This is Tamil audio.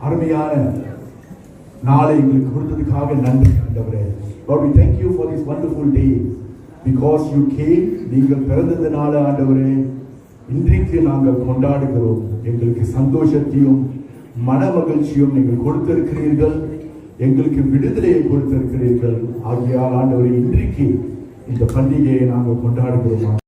அருமையான நாளை எங்களுக்கு கொடுத்ததுக்காக நன்றி ஆண்டவரே. Lord, we thank you for this wonderful day because you came. நீங்கள் பிறந்ததுனால ஆண்டவரே இன்றைக்கு நாங்கள் கொண்டாடுகிறோம். எங்களுக்கு சந்தோஷத்தையும் மன மகிழ்ச்சியும் நீங்கள் கொடுத்திருக்கிறீர்கள், எங்களுக்கு விடுதலையை கொடுத்திருக்கிறீர்கள். ஆகியால் ஆண்டவரே இன்றைக்கு இந்த பண்டிகையை நாங்கள் கொண்டாடுகிறோம்.